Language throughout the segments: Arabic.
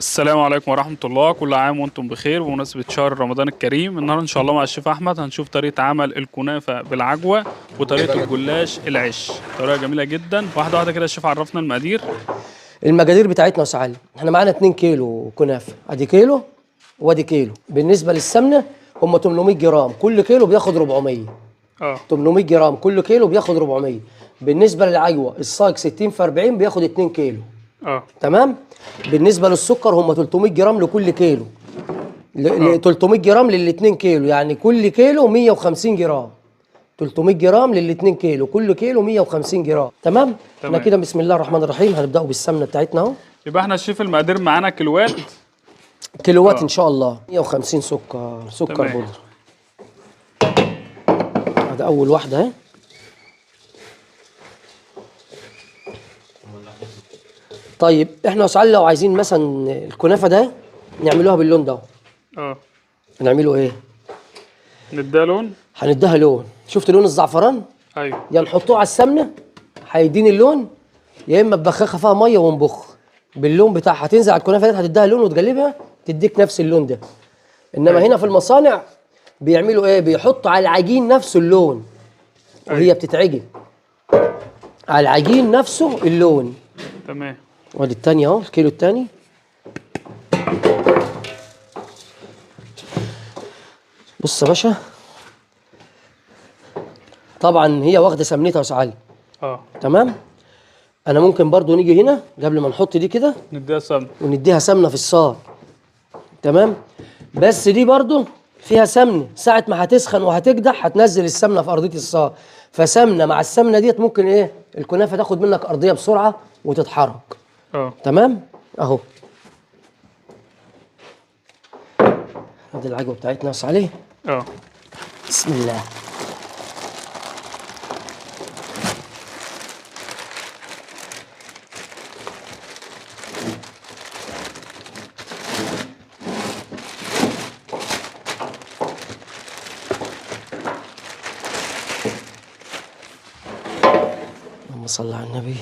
السلام عليكم ورحمة الله، كل عام وانتم بخير. بمناسبة شهر رمضان الكريم، النهارده ان شاء الله مع الشيف احمد هنشوف طريقة عمل الكنافة بالعجوة وطريقة الجلاش العش. طريقة جميلة جدا. واحدة واحدة كده الشيف عرفنا المقادير. المقادير بتاعتنا يا سعالي، احنا معانا 2 كيلو كنافه، ادي كيلو وادي كيلو. بالنسبه للسمنه هم 800 جرام، كل كيلو بياخد 400. اه 800 جرام كل كيلو بياخد 400. بالنسبه للعجوه الصاج 60 في 40 بياخد 2 كيلو. اه تمام. بالنسبه للسكر هم 300 جرام لكل كيلو، اه 300 جرام لل 2 كيلو، يعني كل كيلو 150 جرام. 300 جرام لل 2 كيلو، كل كيلو 150 جرام. تمام. احنا تمام. كده بسم الله الرحمن الرحيم هنبداوا بالسمنه بتاعتنا اهو. يبقى احنا الشيف المقادير معانا كيلوات. كيلوات ان اه شاء الله. 150 سكر تمام. بودرة. هذا اول واحده اهي. طيب احنا وسعال لو عايزين مثلا الكنافه ده نعملوها باللون ده، اه هنعمله ايه؟ نديها لون. هنديها لون. شفت لون الزعفران؟ ايوه يا نحطوه على السمنه هيديني اللون، يا اما ببخخها فيها ميه ونبخ باللون بتاعها، هتنزل على الكنافه دي هتديها لون وتقلبها تديك نفس اللون ده. انما ايوه هنا في المصانع بيعملوا ايه؟ بيحطوا على العجين نفسه اللون وهي ايوه بتتعجن، على العجين نفسه اللون. تمام. وادي التاني اهو، الكيلو التاني. بص يا باشا، طبعا هي واخده سمنتها يا سعالي. اه تمام. انا ممكن برضو نيجي هنا قبل ما نحط دي كده نديها سمنة. ونديها سمنه في الصاج. تمام. بس دي برضو فيها سمنه، ساعه ما هتسخن وهتقدح هتنزل السمنه في ارضيه الصاج، فسمنه مع السمنه ديت ممكن ايه الكنافه تاخد منك ارضيه بسرعه وتتحرك. اه تمام اهو. ادي العجوه بتاعتنا بس عليه. اه بسم الله. اللهم صل على النبي.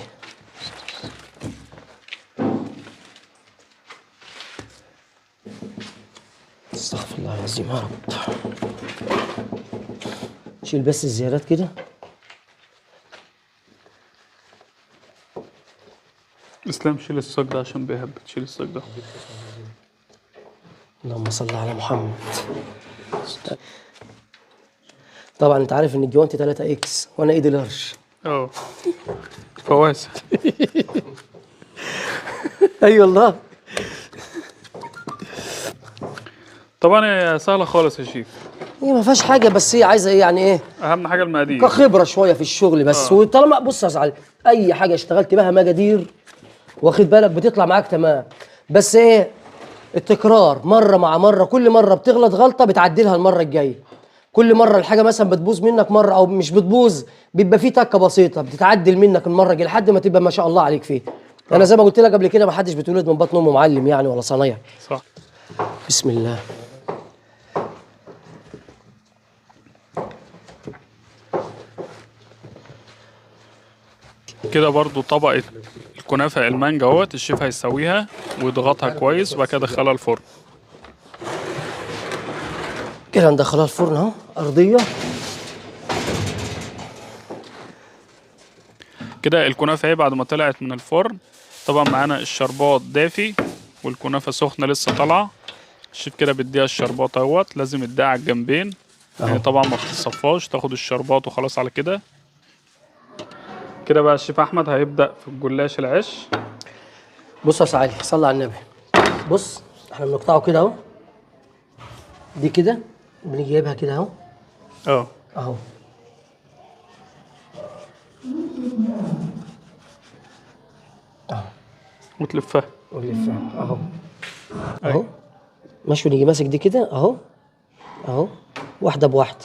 استغفر الله العظيم يا رب. شيل بس الزيادات كده. اسلام شيل الصاج ده عشان بيهبط. شيل الصاج ده. اللهم صل على محمد. طبعا انت عارف ان الجوانتي 3 اكس وانا ايدي لارج. اه فواسع. اي والله. طبعا هي سهلة خالص يا شيف. هي ما فيهاش حاجه، بس هي عايزه ايه يعني ايه، اهم حاجة المقادير. كخبره شويه في الشغل بس. وطالما بص يا سعد، اي حاجه اشتغلت بها مقادير واخد بالك بتطلع معاك تمام. بس ايه، التكرار مره مع مره، كل مره بتغلط غلطه بتعدلها المره الجايه. كل مره الحاجه مثلا بتبوظ منك مره، او مش بتبوظ، بيبقى في تكه بسيطه بتتعدل منك المره الجايه لحد ما تبقى ما شاء الله عليك فيه. انا زي ما قلت لك قبل كده ما حدش بيتولد من بطن امه معلم يعني ولا صنايعي. صح. بسم الله. كده برضو طبقة الكنافة المانجا اهوت الشيف هيسويها ويضغطها كويس وبعد كده يدخلها الفرن. كده ندخلها الفرن اهو ارضيه. كده الكنافة اهي بعد ما طلعت من الفرن. طبعا معانا الشربات دافي والكنافة سخنة لسه طالعة. الشيف كده بيديها الشربات اهوت، لازم يديها على الجنبين يعني طبعا ما بتتصفاش، تاخد الشربات وخلاص على كده. كده بقى الشيف احمد هيبدأ في الجلاش العش. بص يا سعالي صلى على النبي. بص احنا بنقطعه كده اهو، دي كده بنيجي جايبها كده اهو اه اهو. اهو وتلفها. ونلفها اهو اهو. ماشي. ونيجي ماسك دي كده اهو اهو، واحده بواحده.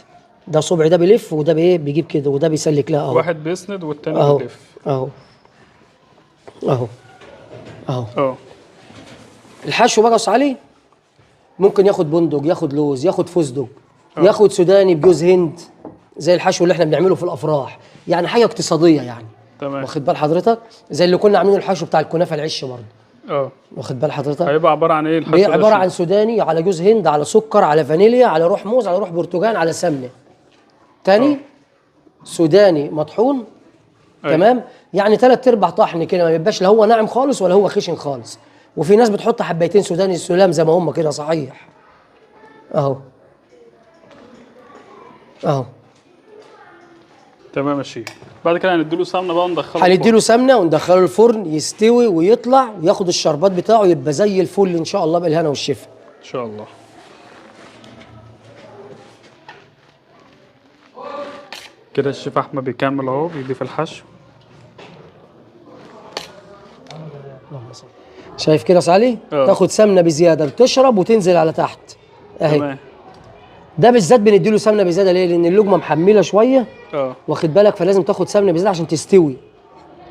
ده صبعي ده بيلف وده بايه بيجيب كده وده بيسلك لها اهو واحد بيسند والتاني اهو بيلف. اهو اهو اهو. اه الحشو بقى عليه ممكن ياخد بندق، ياخد لوز، ياخد فستق، ياخد سوداني بجوز هند، زي الحشو اللي احنا بنعمله في الافراح، يعني حاجه اقتصاديه يعني. تمام. واخد بال حضرتك؟ زي اللي كنا عاملينه الحشو بتاع الكنافه العش برضه. واخد بال حضرتك؟ هيبقى عباره عن ايه الحشو هي ده عباره يا عن شيف؟ سوداني على جوز هند على سكر على فانيليا على روح موز على روح برتقال على سمنه. تاني سوداني مطحون. تمام؟ يعني 3/4 طحن كده، ما بيبقاش لا هو ناعم خالص ولا هو خشن خالص. وفي ناس بتحط حبايتين سوداني سلام زي ما هم كده صحيح. اهو اهو. تمام يا شيف. بعد كده هنديله سمنه بقى وندخله هنديله سمنه وندخله الفرن يستوي ويطلع وياخد الشربات بتاعه يبقى زي الفل ان شاء الله بالهنا والشفا. ان شاء الله. كده الشيف احمد بيكمل اهو بيضيف الحشو. شايف كده يا علي؟ تاخد سمنه بزياده بتشرب وتنزل على تحت اهي. تمام. ده بالذات بنديله سمنه بزياده ليه؟ لان اللقمه محمله شويه. واخد بالك؟ فلازم تاخد سمنه بزياده عشان تستوي.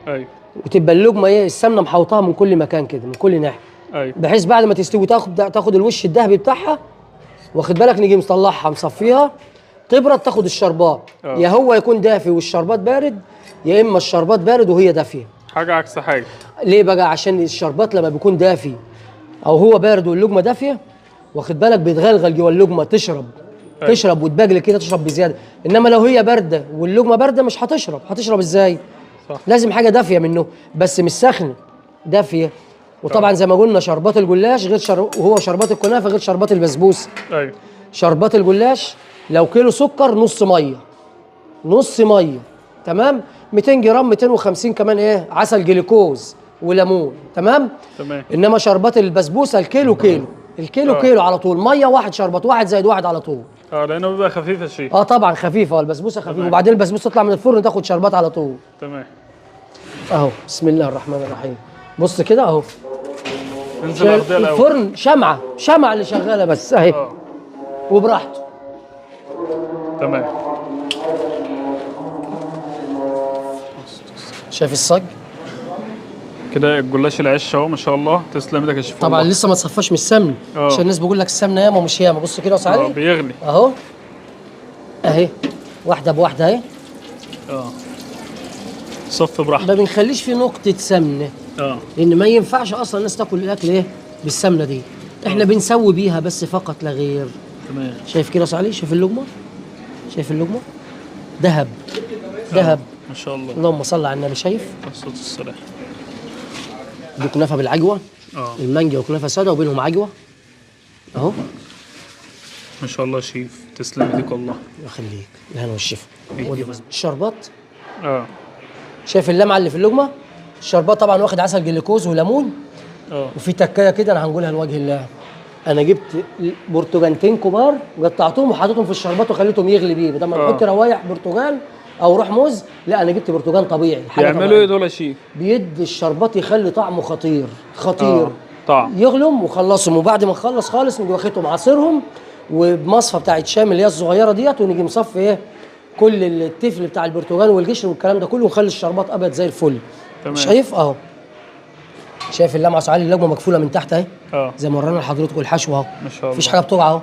ايوه. وتبقى اللقمه ايه؟ السمنه محوطاها من كل مكان كده من كل ناحيه. ايوه. بحيث بعد ما تستوي تاخد الوش الذهبي بتاعها. واخد بالك؟ نيجي مطلعها مصفيها تبرد تاخد الشربات. يا هو يكون دافي والشربات بارد، يا اما الشربات بارد وهي دافيه. حاجه عكس حاجه. ليه بقى؟ عشان الشربات لما بيكون دافي او هو بارد واللقمه دافيه، واخد بالك؟ بيتغلغل جوه اللقمه تشرب. أيوة. تشرب وتبجل كده تشرب بزياده. انما لو هي بارده واللقمه بارده مش هتشرب ازاي؟ صح. لازم حاجه دافيه منه بس مش سخنه، دافيه. وطبعا زي ما قلنا شربات الجلاش غير وهو شربات الكنافه غير شربات البسبوسه. ايوه. شربات الجلاش لو كيلو سكر نص ميه. تمام؟ 200 جرام 250 كمان ايه؟ عسل جليكوز وليمون. تمام؟ انما شربات البسبوسه الكيلو كيلو على طول، ميه واحد شربات واحد زائد واحد على طول. لانه بيبقى خفيف يا شيخ. طبعا خفيفه البسبوسه خفيفه. وبعدين البسبوسه تطلع من الفرن تاخد شربات على طول. تمام. اهو بسم الله الرحمن الرحيم. بص كده اهو. انزل الارضيه الاول. الفرن شمعه اللي شغاله بس اهي. وبراحته. تمام. شايف الصاج؟ كده الجلاش العش اهو ما شاء الله. تسلم ايدك يا شيف. طبعا لسه ما تصفاش من السمن عشان الناس بيقول لك السمنه ياما ومش ياما. بص كده يا صاحبي. بيغلي اهو اهي واحده بواحده اهي. صف براحتك. ما بنخليش فيه نقطه سمنه. لان ما ينفعش اصلا الناس تاكل الاكل ايه بالسمنه دي. احنا بنسوي بيها بس فقط لا غير. تمام. شايف كده يا صاحبي؟ شايف اللقمه؟ ذهب ما شاء الله. اللهم صل على النبي. شايف؟ الصوت الصلاح. دي كنافه بالعجوه. المانجا وكنافه ساده وبينهم عجوه اهو. ما شاء الله شيف. تسلم ايديك والله. يخليك الهنا والشفا. ودي بس الشربات. شايف اللمعه اللي في اللقمه؟ الشربات طبعا واخد عسل جليكوز وليمون. وفي تكايه كده انا هنقولها لوجه الله. انا جبت برتقانتين كبار قطعتهم وحطيتهم في الشربات وخليتهم يغلي بيه بدل ما نحط روايح برتقال او روح موز. لا انا جبت برتقال طبيعي. يعملوا ايه دول يا شيف؟ بيدي الشربات يخلي طعمه خطير. طعم. يغلم وخلصهم وبعد ما نخلص خالص نيجي واخدهم عصيرهم وبمصفى بتاعت شام اللي هي الصغيره ديت ونيجي مصفي ايه كل التفل بتاع البرتقال والقشر والكلام ده كله ونخلي الشربات ابيض زي الفل. تمام. شايف اهو. شايف اللمعه سعالي اللقمه مكفوله من تحت اهي. زي ما ورانا لحضرتك الحشو اهو. ما شاء الله. مفيش حاجه بتقع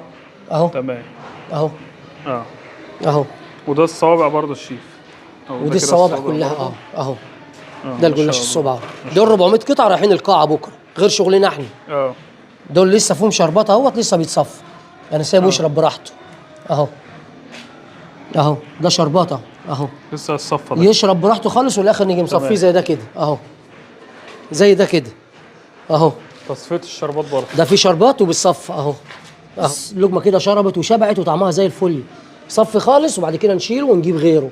اهو. تمام. اهو. اهو. وده الصوابع برضه الشيف. ودي الصوابع كلها اهو. ده الجلاش الصبع اهو. دول 400 قطعه رايحين القاعه بكره غير شغلنا احنا. دول لسه فيهم شربات اهوت لسه بيتصفى. انا سايبه يشرب براحته اهو. ده شربات اهو. لسه الصفه ده. يشرب براحته خالص والاخر نيجي مصفيه زي ده كده اهو. زي ده كده اهو. تصفيه الشربات برضه. ده في شربات وبالصف اهو. اللقمه كده شربت وشبعت وطعمها زي الفل. صفي خالص وبعد كده نشيله ونجيب غيره.